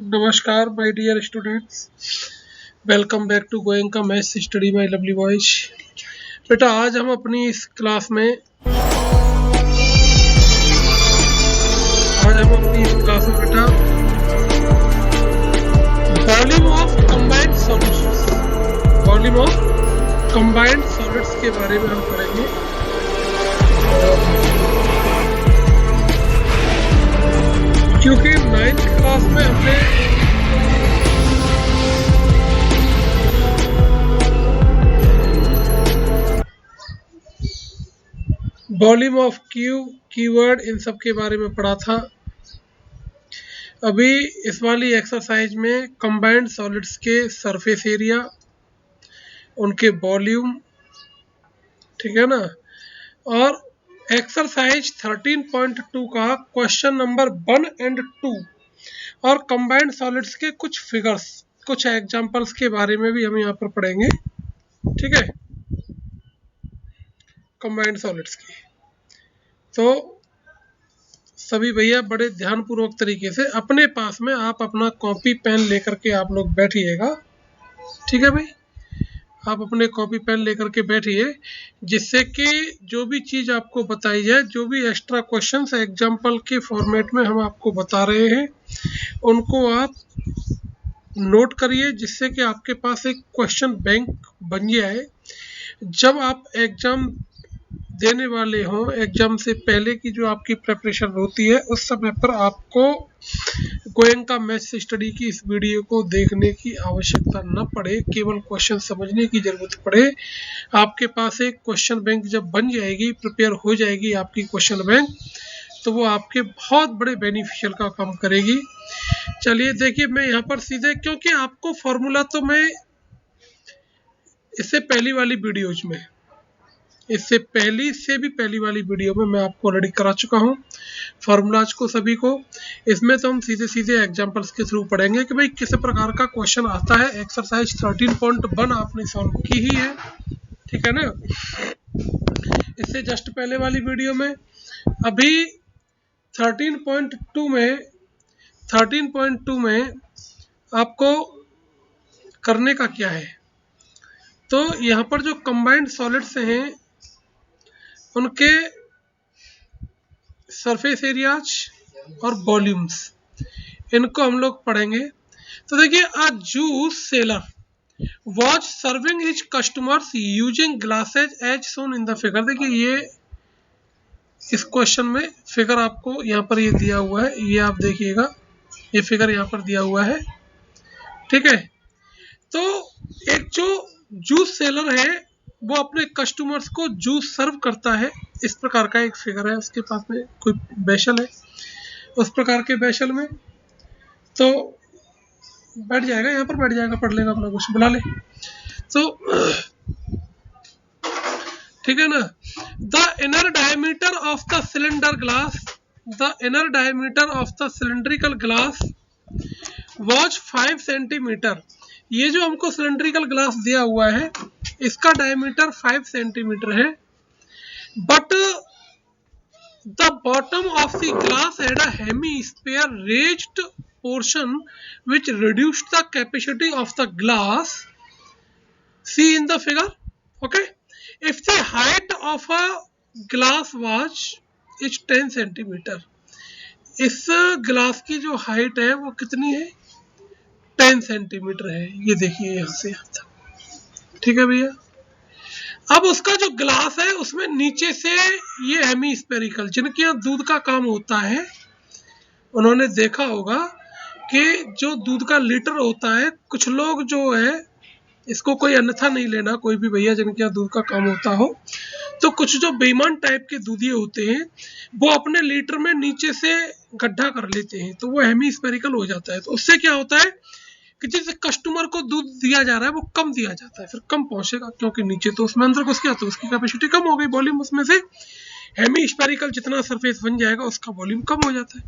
नमस्कार my dear students, welcome back to Goenka maths study my lovely boys. बेटा आज हम अपनी इस क्लास में बेटा वॉल्यूम ऑफ कंबाइंड सॉलिड्स के बारे में हम पढ़ेंगे। क्योंकि 9th क्लास में हमने वॉल्यूम ऑफ क्यू, कीवर्ड, इन सब के बारे में पढ़ा था। अभी इस वाली एक्सरसाइज में कंबाइंड सॉलिड्स के सरफेस एरिया, उनके वॉल्यूम, ठीक है ना, और एक्सरसाइज 13.2 का क्वेश्चन नंबर 1 और 2 और कंबाइंड सॉलिड्स के कुछ फिगर्स, कुछ एग्जांपल्स के बारे में भी हम यहाँ पर पढ़ेंगे। ठीक है, कंबाइंड सॉलिड्स की। तो सभी भैया बड़े ध्यानपूर्वक तरीके से अपने पास में आप अपना कॉपी पेन लेकर के आप लोग बैठिएगा। ठीक है भाई, आप अपने कॉपी पेन लेकर के बैठिए, जिससे कि जो भी चीज़ आपको बताई जाए, जो भी एक्स्ट्रा क्वेश्चंस एग्जाम्पल के फॉर्मेट में हम आपको बता रहे हैं, उनको आप नोट करिए, जिससे कि आपके पास एक क्वेश्चन बैंक बन जाए। जब आप एग्जाम देने वाले हों, एग्जाम से पहले की जो आपकी प्रिपरेशन होती है, उस समय पर आपको गोयंका मैथ्स स्टडी की इस वीडियो को देखने की आवश्यकता न पड़े, केवल क्वेश्चन समझने की ज़रूरत पड़े। आपके पास एक क्वेश्चन बैंक जब बन जाएगी, प्रिपेयर हो जाएगी आपकी क्वेश्चन बैंक, तो वो आपके बहुत बड़े बेनिफिशियल का काम करेगी। चलिए देखिए, मैं यहाँ पर सीधे, क्योंकि आपको फॉर्मूला तो मैं इससे पहली वाली वीडियोज में, इससे पहली वाली वीडियो में मैं आपको ऑलरेडी करा चुका हूँ फार्मूलाज को सभी को। इसमें तो हम सीधे सीधे एग्जांपल्स के थ्रू पढ़ेंगे कि भाई किस प्रकार का क्वेश्चन आता है। एक्सरसाइज 13.1 आपने सॉल्व की ही है, ठीक है ना। इससे जस्ट पहले वाली वीडियो में, अभी 13.2 में आपको करने का क्या है, तो यहाँ पर जो कंबाइंड सॉलिड्स हैं उनके सरफेस एरियाज और वॉल्यूम्स, इनको हम लोग पढ़ेंगे। तो देखिए, a juice seller was serving his customers using glasses as shown in the figure. देखिए, ये इस क्वेश्चन में फिगर आपको यहाँ पर ये दिया हुआ है, ये आप देखिएगा, ये फिगर यहाँ पर दिया हुआ है, ठीक है। तो एक जो जूस सेलर है वो अपने कस्टमर्स को जूस सर्व करता है, इस प्रकार का एक फिगर है। उसके पास में कोई बेशल है, उस प्रकार के बेशल में तो बैठ जाएगा, यहाँ पर बैठ जाएगा, पढ़ लेगा, अपना कुछ बुला ले, तो ठीक है ना। The inner diameter of the cylinder glass, the inner diameter of the cylindrical glass was 5 centimetre. ये जो हमको सिलेंड्रिकल ग्लास दिया हुआ है, इसका डायमीटर 5 सेंटीमीटर है। But the bottom of the glass had a hemisphere raised portion which reduced the capacity of the glass, see in the figure, okay. If the height of a glass was is 10 centimetre, इस glass की जो height है वो कितनी है, 10 centimetre है। ये देखिए यहाँ से यहाँ तक, ठीक है भैया। अब उसका जो ग्लास है उसमें नीचे से ये हेमीस्फेरिकल, जिनके यहाँ दूध का काम होता है, उन्होंने देखा होगा कि जो दूध का लीटर होता है, कुछ लोग जो है, इसको कोई अन्यथा नहीं लेना, कोई भी भैया जिनके यहाँ दूध का काम होता हो, तो कुछ जो बेईमान टाइप के दूधिये होते हैं वो अपने लीटर में नीचे से गड्ढा कर लेते हैं, तो वो हेमीस्फेरिकल हो जाता है। तो उससे क्या होता है कि जिस कस्टमर को दूध दिया जा रहा है वो कम दिया जाता है, फिर कम पहुंचेगा, क्योंकि नीचे तो उसमें अंदर घुस गया, तो उसकी कैपेसिटी कम हो गई, वॉल्यूम उसमें से हेमीस्फेरिकल जितना सरफेस बन जाएगा उसका वॉल्यूम कम हो जाता है,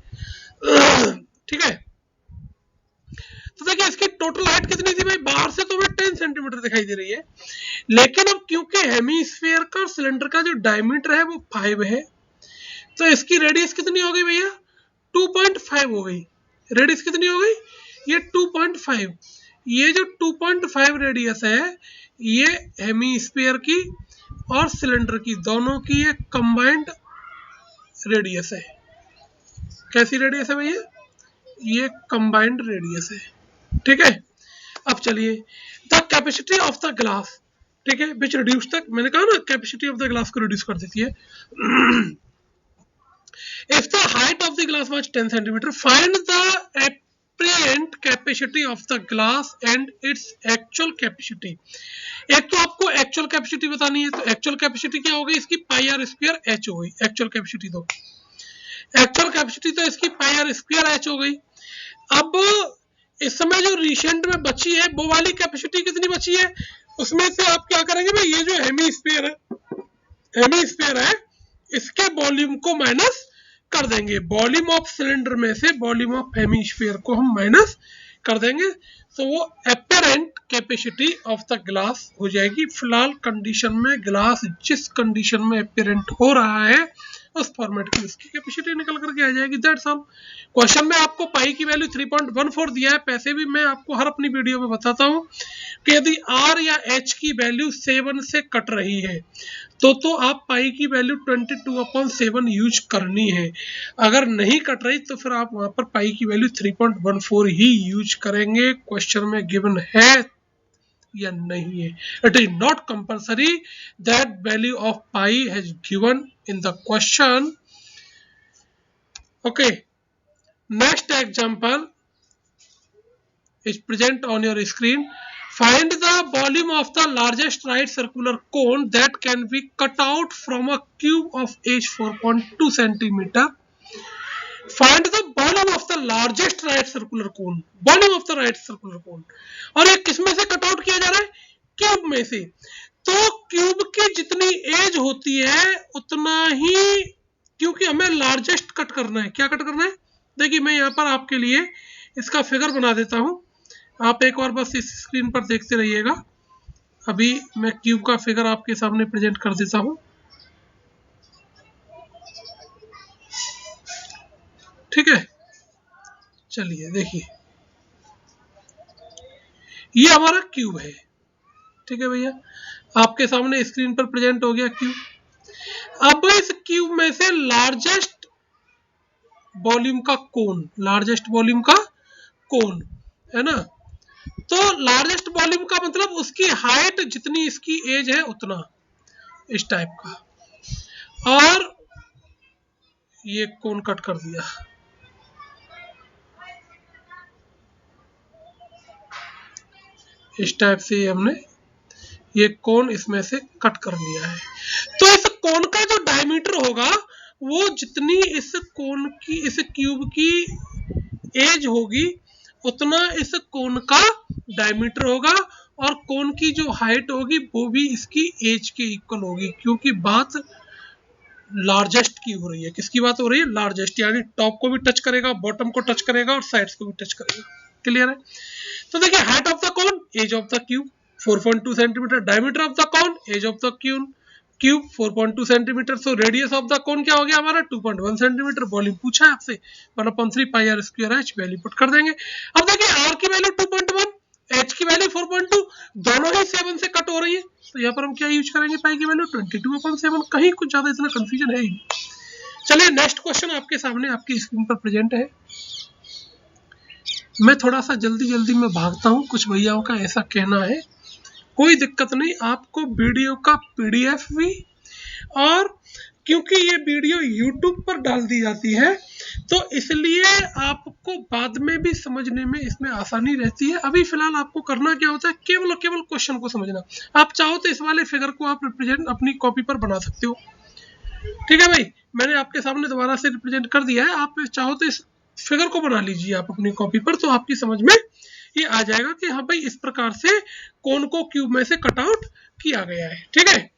ठीक है। तो देखिए, इसकी टोटल हाइट कितनी थी भाई, बाहर से तो हमें 10 सेंटीमीटर दिखाई दे रही है, लेकिन अब क्योंकि हेमीस्फीयर का सिलेंडर का जो डायमीटर है वो 5 है, तो इसकी रेडियस कितनी हो गई भैया, 2.5 हो गई। रेडियस कितनी हो गई, ये 2.5, ये जो 2.5 रेडियस है ये हेमीस्फीयर की और सिलेंडर की दोनों की एक कंबाइंड रेडियस है। कैसी रेडियस है भैया? ये कंबाइंड रेडियस है, ठीक है। अब चलिए, the capacity of the glass, ठीक है, विच रिड्यूस तक, मैंने कहा ना कैपेसिटी ऑफ द ग्लास को रिड्यूस कर देती है। If the height of the glass was 10 centimetre, find the apparent capacity of the glass and its actual capacity. एक तो आपको एक्चुअल कैपेसिटी बतानी है, तो एक्चुअल कैपेसिटी क्या होगी इसकी? पाई आर स्क्वायर एच हो गई एक्चुअल कैपेसिटी। तो एक्चुअल कैपेसिटी तो इसकी पाई आर स्क्वायर एच हो गई। अब इस समय जो रिसेंट में बची है वो वाली कैपेसिटी कितनी बची है, उसमें से आप क्या करेंगे भाई, ये जो हेमीस्फीयर है इसके वॉल्यूम को माइनस कर देंगे। वॉल्यूम ऑफ सिलेंडर में से वॉल्यूम ऑफ हेमीस्फीयर को हम माइनस कर देंगे, तो वो apparent capacity of the glass हो जाएगी। फिलहाल कंडीशन में ग्लास जिस कंडीशन में एपरेंट हो रहा है उस फॉर्मेट की उसकी कैपेसिटी निकल करके आ जाएगी। That's all. क्वेश्चन में आपको पाई की वैल्यू 3.14 दिया है। पैसे भी मैं आपको हर अपनी वीडियो में बताता हूं कि यदि आर या एच की वैल्यू 7 से कट रही है तो आप पाई की वैल्यू 22/7 यूज करनी है। अगर नहीं कट रही तो फिर आप वहां पर पाई की वैल्यू 3.14 ही यूज करेंगे। क्वेश्चन में गिवन है या नहीं है। It is not compulsory that value of pi has given in the question. Okay, next example is present on your screen. Find the volume of the largest right circular cone that can be cut out from a cube of age 4.2 centimeter. Find the volume of the largest right circular cone. Volume of the right circular cone. और ये किसमें से cut out किया जा रहा है? Cube में से। तो क्यूब की जितनी एज होती है उतना ही, क्योंकि हमें लार्जेस्ट कट करना है। क्या कट करना है? देखिए मैं यहाँ पर आपके लिए इसका फिगर बना देता हूँ, आप एक बार बस इस स्क्रीन पर देखते रहिएगा। अभी मैं क्यूब का फिगर आपके सामने प्रेजेंट कर देता हूँ, ठीक है। चलिए देखिए, ये हमारा क्यूब है, ठीक है भैया, आपके सामने स्क्रीन पर प्रेजेंट हो गया क्यूब। अब इस क्यूब में से लार्जेस्ट वॉल्यूम का कोन, लार्जेस्ट वॉल्यूम का कोन है ना, तो लार्जेस्ट वॉल्यूम का मतलब उसकी हाइट जितनी इसकी एज है उतना, इस टाइप का। और ये कोन कट कर दिया, इस टाइप से हमने ये कोन इसमें से कट कर लिया है। तो इस कोन का जो डायमीटर होगा वो जितनी इस कोन की, इस क्यूब की एज होगी उतना इस कोन का डायमीटर होगा, और कोन की जो हाइट होगी वो भी इसकी एज के इक्वल होगी, क्योंकि बात लार्जेस्ट की हो रही है। किसकी बात हो रही है? लार्जेस्ट, यानी टॉप को भी टच करेगा, बॉटम को टच करेगा और साइड्स को भी टच करेगा। क्लियर है? तो देखिए, height of the cone, edge of the cube 4.2 centimetre, diameter of the cone, edge of the cube 4.2 centimetre. So radius of the cone क्या हो गया हमारा? 2.1 सेंटीमीटर। वॉल्यूम पूछा है आपसे 1/3 pi r square h, value put कर देंगे। अब देखिए, आर की वैल्यू 2.1, एच की वैल्यू 4.2, दोनों ही 7 से कट हो रही है, तो यहाँ पर हम क्या यूज करेंगे? पाई की वैल्यू 22/7। कहीं कुछ ज्यादा इतना कंफ्यूजन है ही। चलिए नेक्स्ट क्वेश्चन आपके सामने आपकी स्क्रीन पर प्रेजेंट है। मैं थोड़ा सा जल्दी में भागता हूँ, कुछ भैयाओं का ऐसा कहना है, कोई दिक्कत नहीं, आपको वीडियो का पीडीएफ भी, और क्योंकि ये वीडियो YouTube पर डाल दी जाती है तो इसलिए आपको बाद में भी समझने में इसमें आसानी रहती है। अभी फिलहाल आपको करना क्या होता है, केवल क्वेश्चन को समझना। आप चाहो तो इस वाले फिगर को आप रिप्रेजेंट अपनी कॉपी पर बना सकते हो, ठीक है भाई, मैंने आपके सामने दोबारा से रिप्रेजेंट कर दिया है। आप चाहो तो इस फिगर को बना लीजिए आप अपनी कॉपी पर, तो आपकी समझ में ये आ जाएगा कि हाँ भाई इस प्रकार से कोन को क्यूब में से कट आउट किया गया है, ठीक है।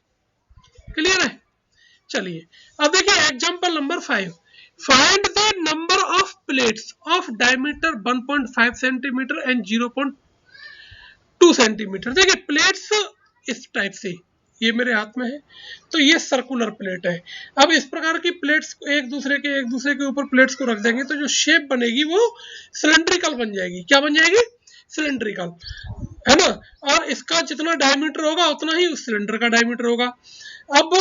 क्लियर है? चलिए अब देखिए example number 5। Find the number of plates of diameter 1.5 centimetre and 0.2 centimetre. देखिए प्लेट्स इस टाइप से, ये मेरे हाथ में है, तो ये सर्कुलर प्लेट है। अब इस प्रकार की प्लेट्स एक दूसरे के ऊपर प्लेट्स को रख देंगे तो जो शेप बनेगी वो सिलेंड्रिकल बन जाएगी। क्या बन जाएगी? सिलेंड्रिकल, है ना। और इसका जितना डायमीटर होगा उतना ही उस सिलेंडर का डायमीटर होगा। अब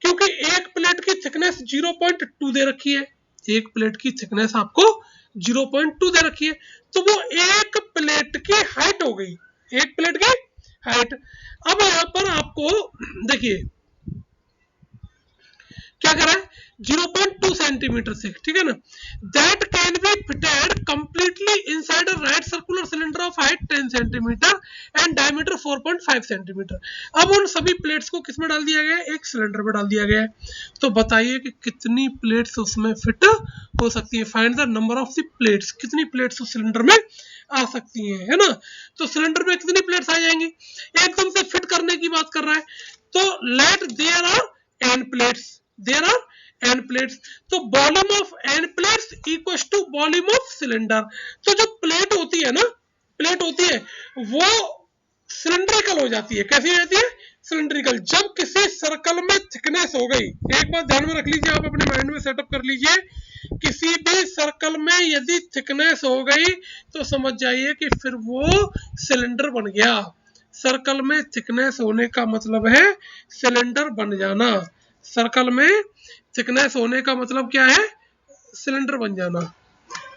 क्योंकि एक प्लेट की थिकनेस 0.2 दे रखी है, एक प्लेट की थिकनेस आपको 0.2 दे रखी है, तो वो एक प्लेट की हाइट हो गई, एक प्लेट की हाइट। अब यहां पर आपको देखिए क्या कर रहा है, 0.2 सेंटीमीटर से, ठीक है ना। That can be fitted completely inside a right circular cylinder of height 10 centimetre and diameter 4.5 centimetre. अब उन सभी प्लेट्स को किस में डाल दिया गया है? एक सिलेंडर में डाल दिया गया है। तो बताइए कि कितनी प्लेट्स उसमें फिट हो सकती है। Find the number of the plates, कितनी प्लेट्स उस सिलेंडर में आ सकती हैं, है ना। तो सिलेंडर में कितनी प्लेट्स आ जाएंगी? एकदम से फिट करने की बात कर रहा है, तो let there are n plates, there are n plates, तो volume of n plates equal to volume of cylinder. तो जो प्लेट होती है ना, प्लेट होती है वो सिलेंड्रिकल हो जाती है। कैसी हो जाती है? सिलेंड्रिकल। जब किसी सर्कल में थिकनेस हो गई, एक बात ध्यान में रख लीजिए, आप अपने माइंड में सेटअप कर लीजिए, किसी भी सर्कल में यदि थिकनेस हो गई तो समझ जाइए कि फिर वो सिलेंडर बन गया। सर्कल में थिकनेस होने का मतलब है सिलेंडर बन जाना। सर्कल में थिकनेस होने का मतलब क्या है? सिलेंडर बन जाना।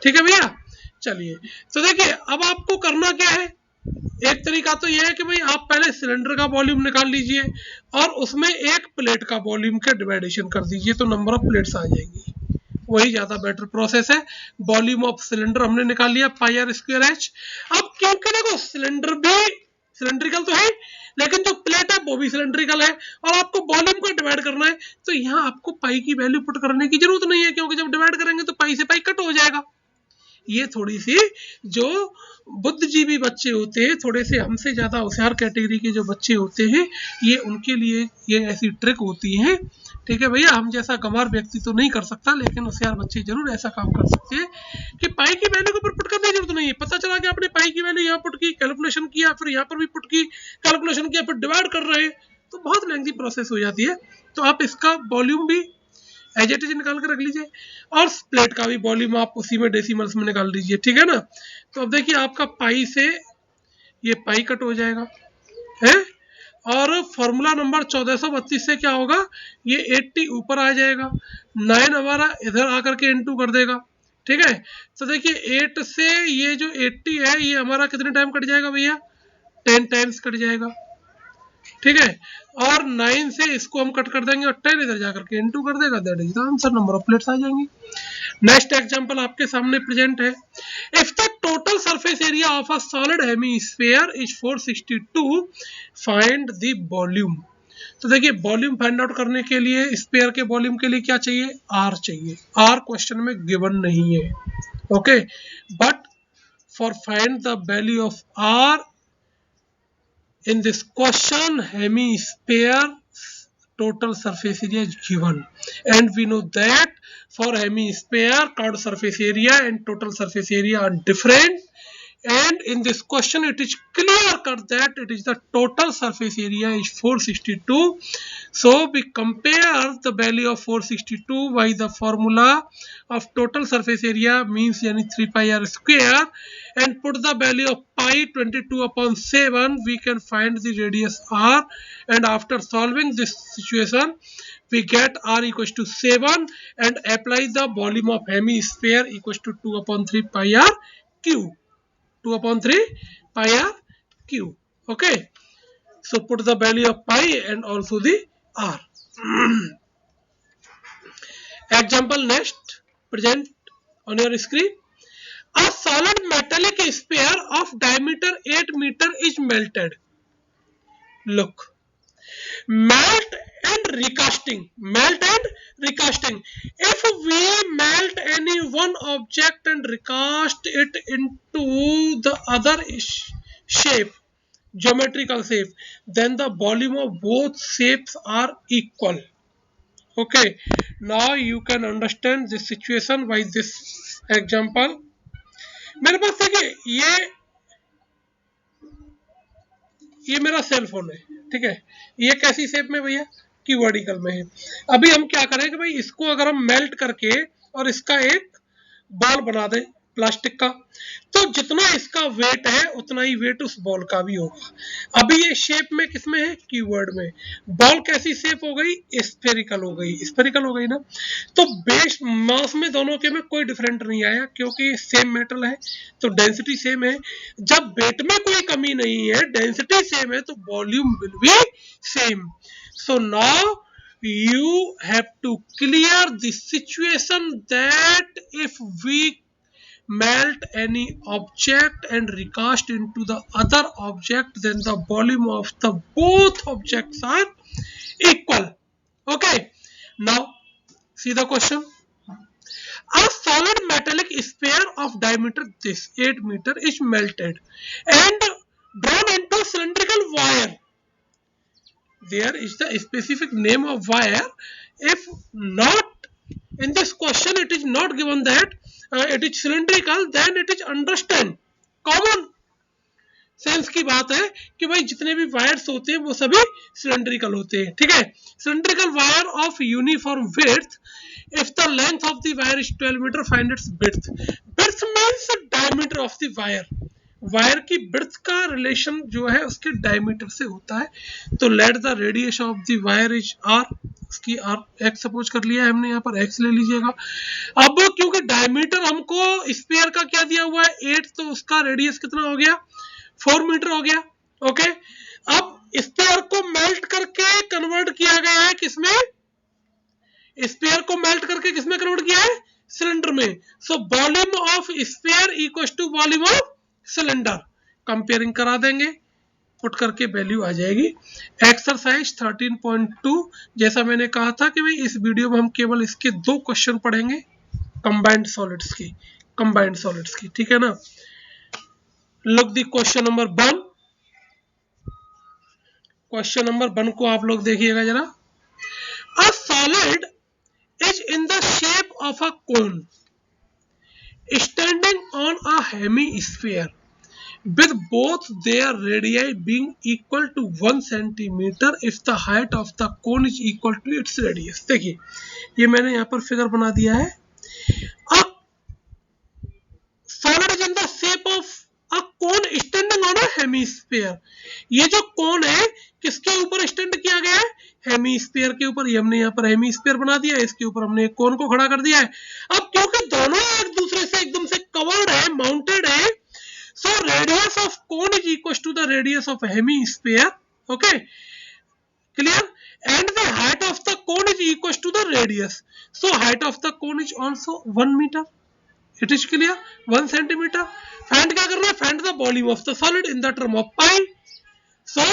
ठीक है भैया, चलिए तो देखिए अब आपको करना क्या है। एक तरीका तो यह है कि भाई आप पहले सिलेंडर का वॉल्यूम निकाल लीजिए और उसमें एक प्लेट का वॉल्यूम का डिवाइडेशन कर दीजिए, तो नंबर ऑफ प्लेट्स आ जाएंगी। वही ज्यादा बेटर प्रोसेस है। वॉल्यूम ऑफ सिलेंडर हमने निकाल लिया πr²h। अब क्योंकि देखो सिलेंडर भी सिलेंड्रिकल तो है, लेकिन जो प्लेट है वो भी सिलेंड्रिकल है और आपको वॉल्यूम को डिवाइड करना है, तो यहाँ आपको पाई की वैल्यू पुट करने की जरूरत नहीं है, क्योंकि जब डिवाइड करेंगे तो पाई से पाई कट हो जाएगा। ये थोड़ी सी जो बुद्धिजीवी बच्चे होते हैं, थोड़े से हमसे ज्यादा होशियार कैटेगरी के जो बच्चे होते हैं, ये उनके लिए ये ऐसी ट्रिक होती है। ठीक है भैया, हम जैसा गंवार व्यक्ति तो नहीं कर सकता, लेकिन होशियार बच्चे जरूर ऐसा काम कर सकते हैं कि पाई की वैल्यू को पुट करने की जरूरत नहीं है। पता चला कि आपने पाई की वैल्यू यहाँ पुट की, कैलकुलेशन किया, फिर यहाँ पर भी पुट की, कैलकुलेशन किया, फिर डिवाइड कर रहे हैं, तो बहुत लेंथी प्रोसेस हो जाती है। तो आप इसका वॉल्यूम भी एज इट इज निकाल के रख लीजिए और प्लेट का भी वॉल्यूम आप उसी में डेसिमल्स में निकाल लीजिए। ठीक है ना। तो अब देखिए आपका पाई से ये पाई कट हो जाएगा है, और फॉर्मूला नंबर 1432 से क्या होगा, ये 80 ऊपर आ जाएगा, 9 हमारा इधर आकर के इनटू कर देगा। ठीक है, तो देखिए 8 से ये जो 80 है ये हमारा कितने टाइम कट जाएगा भैया? 10 टाइम्स कट जाएगा। ठीक है, और 9 से इसको हम कट कर देंगे और 10 इधर जाकर के इनटू कर देगा, that is the answer, number of plates आ जाएंगी। नेक्स्ट एग्जांपल आपके सामने प्रेजेंट है। If the total surface area of a solid hemisphere is 462, find the volume. तो देखिए वॉल्यूम फाइंड आउट करने के लिए स्फीयर के वॉल्यूम के लिए क्या चाहिए? आर चाहिए। आर क्वेश्चन में गिवन नहीं है, okay, but for find the value of R in this question, hemisphere total surface area is given, and we know that for hemisphere curved surface area and total surface area are different, and in this question it is clear cut that it is the total surface area is 462. So we compare the value of 462 by the formula of total surface area means yani 3 pi r square, and put the value of pi 22/7, we can find the radius r, and after solving this situation we get r equals to 7 and apply the volume of hemisphere equals to 2/3 pi r cube, 2/3 pi r cube. Okay, so put the value of pi and also the r. Example next present on your screen. A solid metallic sphere of diameter 8 meter is melted. Look, melt and recasting, melt and recasting. If we melt any one object and recast it into the other shape, geometrical shape, then the volume of both shapes are equal. Okay, now you can understand this situation by this example. मेरे पास देखिए ये मेरा cell phone है, ठीक है, ये कैसी shape में भैया, क्यूबॉइडिकल में है। अभी हम क्या करें कि भाई इसको अगर हम मेल्ट करके और इसका एक बॉल बना दें प्लास्टिक का, तो जितना इसका वेट है उतना ही वेट उस बॉल का भी होगा। अभी ये शेप में किसमें है, क्यूबॉइड में। बॉल कैसी शेप हो गई, स्फेरिकल हो गई, स्फेरिकल हो गई ना। तो बेस मास में दोनों के में कोई डिफरेंट नहीं आया, क्योंकि सेम मेटल है तो डेंसिटी सेम है। जब वेट में कोई कमी नहीं है, डेंसिटी सेम है, तो volume will be same. So now you have to clear the situation that if we melt any object and recast into the other object, then the volume of the both objects are equal. Okay, now see the question. A solid metallic sphere of diameter this 8 meter is melted and drawn into cylindrical wire. There is the specific name of wire. If not, in this question it is not given that it is cylindrical, then it is understand common sense की बात है कि भाई जितने भी wires होते हैं वो सभी सिलेंड्रिकल होते हैं, ठीक है। Cylindrical wire of uniform width, if the length of the wire is 12 metre, find its width. Width means diameter of the wire. Wire की विड्थ का रिलेशन जो है उसके डायमीटर से होता है। तो let the radius of the wire is R, उसकी आर एक्स सपोज कर लिया है हमने, यहाँ पर एक्स ले लीजिएगा। अब क्योंकि डायमीटर हमको स्फीयर का क्या दिया हुआ है 8, तो उसका रेडियस कितना हो गया 4 मीटर हो गया। ओके, अब स्फीयर को मेल्ट करके कन्वर्ट किया गया है किसमें, स्फीयर को मेल्ट करके किसमें कन्वर्ट किया है, सिलेंडर में। So volume of sphere equals to volume of cylinder. Comparing करा देंगे, पुट करके वैल्यू आ जाएगी। एक्सरसाइज 13.2, जैसा मैंने कहा था कि भाई इस वीडियो में हम केवल इसके 2 क्वेश्चन पढ़ेंगे कंबाइंड सॉलिड्स की, ठीक है ना। Look the question number 1। Question number 1 को आप लोग देखिएगा जरा। A solid is in the shape of a cone standing on a hemisphere with both their radii being equal to 1 centimeter if the height of the cone is equal to its radius। देखिए ये मैंने यहाँ पर figure बना दिया है। A solid is in the shape of a cone standing on a hemisphere। ये जो कोन है किसके ऊपर स्टैंड किया गया है, हेमीस्फीयर के ऊपर। ये हमने यहाँ पर हेमीस्फीयर बना दिया है, इसके ऊपर हमने एक कोन को खड़ा कर दिया है। अब क्योंकि दोनों एक दूसरे से एकदम से कवर्ड है, माउंटेड है, so radius of cone is equals to the radius of hemisphere। okay, clear? And the height of the cone is equals to the radius, so height of the cone is also 1 meter। it is clear? 1 centimeter। find क्या करना है, find the volume of the solid in the term of pi। so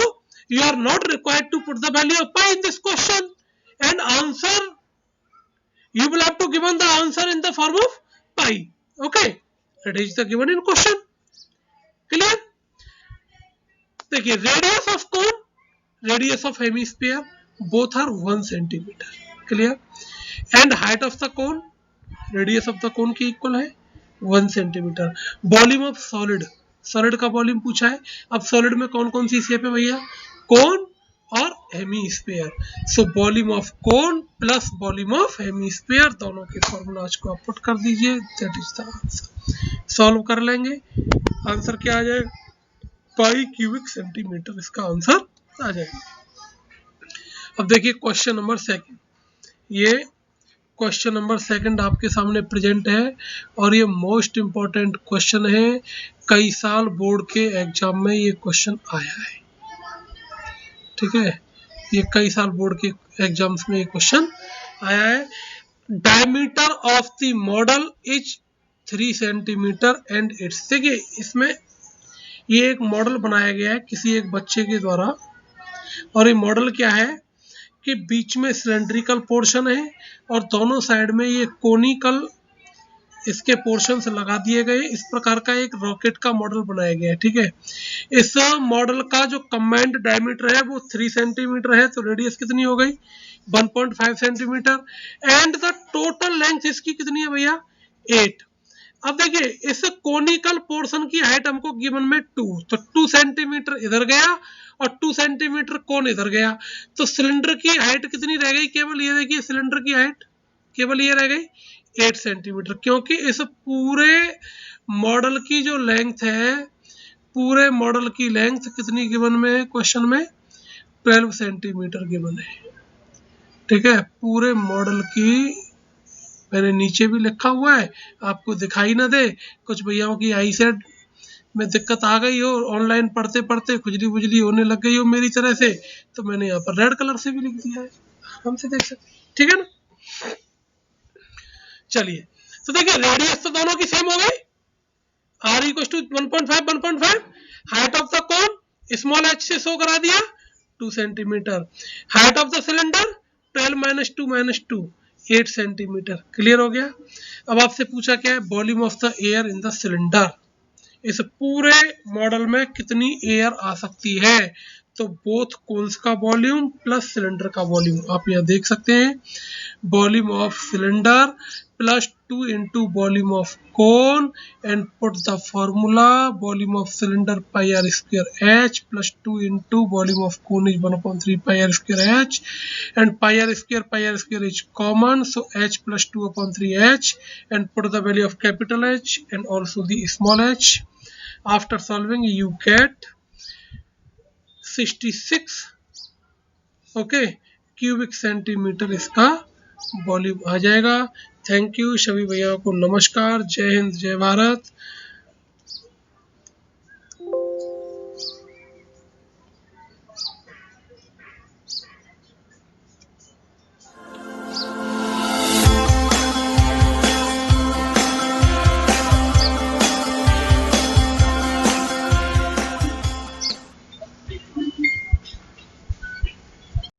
you are not required to put the value of pi in this question, and answer you will have to given the answer in the form of pi। okay, it is the given in question। Clear? देखिए radius of cone, radius of hemisphere both are 1 centimetre. Clear? And height of the cone, radius of the cone की equal है 1 centimetre. Volume of solid, solid का volume पूछा है। अब solid में कौन कौन सी शेप है भैया, कोन और hemisphere. So volume of cone plus volume of hemisphere, दोनों के फॉर्मूलाज को आप पुट कर दीजिए। That is the answer. Solve कर लेंगे, आंसर क्या आ जाएगा, पाई क्यूबिक सेंटीमीटर इसका आंसर आ जाएगा। अब देखिए क्वेश्चन नंबर 2। ये क्वेश्चन नंबर 2 आपके सामने प्रेजेंट है और ये मोस्ट इंपॉर्टेंट क्वेश्चन है। कई साल बोर्ड के एग्जाम में ये क्वेश्चन आया है, ठीक है, ये कई साल बोर्ड के एग्जाम्स में ये क्वेश्चन आया है। Diameter of the model is 3 centimetre and it's. देखिए इसमें ये एक मॉडल बनाया गया है किसी एक बच्चे के द्वारा, और ये मॉडल क्या है कि बीच में सिलेंड्रिकल पोर्शन है और दोनों साइड में ये कोनिकल इसके पोर्शंस लगा दिए गए। इस प्रकार का एक रॉकेट का मॉडल बनाया गया है, ठीक है। इस मॉडल का जो कंबाइंड डायमीटर है वो 3 सेंटीमीटर है, तो रेडियस कितनी हो गई 1.5 centimetre. And the total length इसकी कितनी है भैया 8। अब देखिए इस कोनिकल पोर्शन की हाइट हमको गिवन में 2, तो 2 सेंटीमीटर इधर गया और 2 सेंटीमीटर कोन इधर गया, तो सिलेंडर की हाइट कितनी रह गई? केवल ये देखिए सिलेंडर की हाइट केवल ये रह गई 8 सेंटीमीटर, क्योंकि इस पूरे मॉडल की जो लेंथ है, पूरे मॉडल की लेंथ कितनी गिवन में है क्वेश्चन में? 12 सेंटीमीटर गिवन है। ठीक है, पूरे मॉडल की, मैंने नीचे भी लिखा हुआ है, आपको दिखाई ना दे, कुछ भैयाओं की आई सेट में दिक्कत आ गई हो, ऑनलाइन पढ़ते पढ़ते खुजली बुजली होने लग गई हो मेरी तरह से, तो मैंने यहाँ पर रेड कलर से भी लिख दिया है, हमसे देख सकते, ठीक है ना। चलिए, तो देखिए रेडियस तो दोनों की सेम हो गई, r equal to 1.5 height of the cone small h से शो करा दिया 2 centimetre, height of the cylinder 12 - 2 - 8 centimetre. Clear हो गया। अब आपसे पूछा क्या है? Volume of the air in the cylinder, इस पूरे मॉडल में कितनी एयर आ सकती है? तो बोथ कोन्स का वॉल्यूम प्लस सिलेंडर का वॉल्यूम आप यहाँ देख सकते हैं, volume of cylinder plus 2 into volume of cone, and put the formula volume of cylinder pi r square h plus 2 into volume of cone is 1/3 pi r square h, and pi r square is common, so h plus 2/3 h, and put the value of capital H and also the small h. After solving you get 66 cubic centimetre इसका volume आ जाएगा। Thank you सभी भैया को, नमस्कार, जय हिंद, जय भारत।